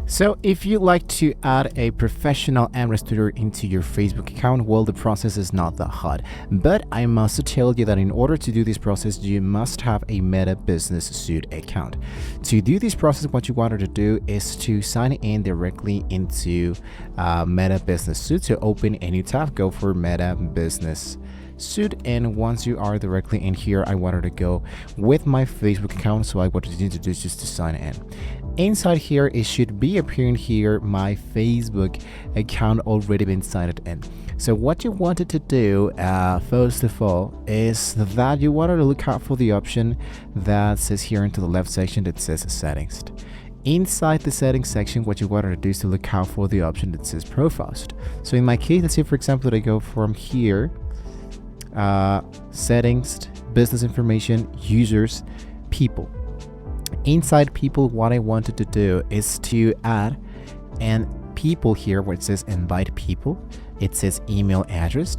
So if you'd like to add a professional ambassador into your Facebook account, well, the process is not that hard. But I must tell you that in order to do this process, you must have a Meta Business Suite account. To do this process, what you wanted to do is to sign in directly into Meta Business Suite. So open a new tab, go for Meta Business Suite, and once you are directly in here, I wanted to go with my Facebook account, so what you need to do is just to sign in. Inside here, it should be appearing here my Facebook account already been signed in. So what you wanted to do first of all is that you wanted to look out for the option that says here into the left section that says settings. Inside the settings section, what you wanted to do is to look out for the option that says profiles. So in my case, let's say for example that I go from here, settings, business information, users, people. Inside people, what I wanted to do is to add an people here where it says invite people. It says email address.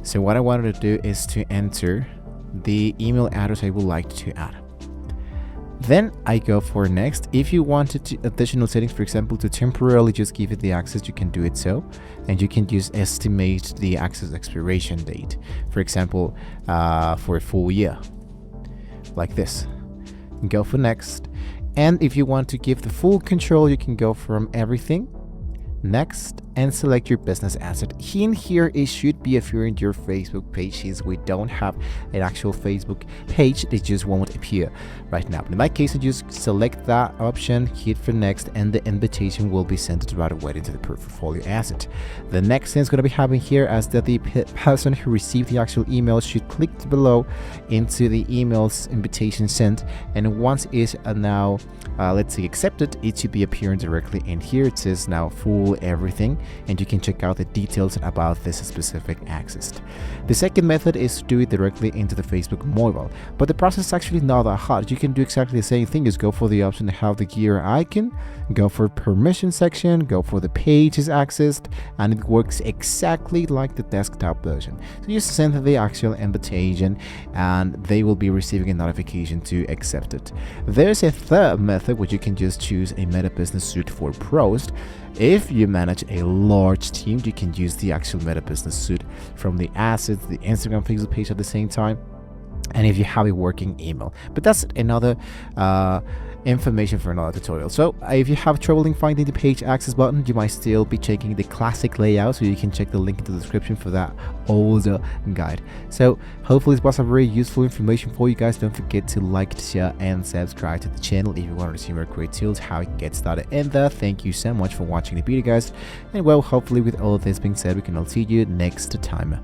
So what I wanted to do is to enter the email address I would like to add. Then I go for next. If you wanted to additional settings, for example, to temporarily just give it the access, you can do it so, and you can just estimate the access expiration date, for example, for a full year, like this. Go for next. And if you want to give the full control, you can go from everything, next, and select your business asset. In here, it should be appearing your Facebook page. Since we don't have an actual Facebook page, it just won't appear right now. But in my case, I just select that option, hit for next, and the invitation will be sent right away into the portfolio asset. The next thing is going to be happening here is that the person who received the actual email should click below into the emails invitation sent, and once it's now let's say accepted, it should be appearing directly in here. It says now full everything, and you can check out the details about this specific access. The second method is to do it directly into the Facebook mobile, but the process is actually not that hard. You can do exactly the same thing. Just go for the option to have the gear icon, go for permission section, go for the pages accessed, and it works exactly like the desktop version. So you send the actual invitation and they will be receiving a notification to accept it. There's a third method which you can just choose a Meta Business Suite for pros. If you manage a large team, you can use the actual Meta Business Suite from the assets, the Instagram, Facebook page at the same time, and if you have a working email. But that's another information for another tutorial. So if you have trouble in finding the page access button, you might still be checking the classic layout, so you can check the link in the description for that older guide. So hopefully this was some very useful information for you guys. Don't forget to like, share, and subscribe to the channel if you want to see more great tools, how you can get started in there. Thank you so much for watching the video, guys, and well, hopefully with all of this being said, we can all see you next time.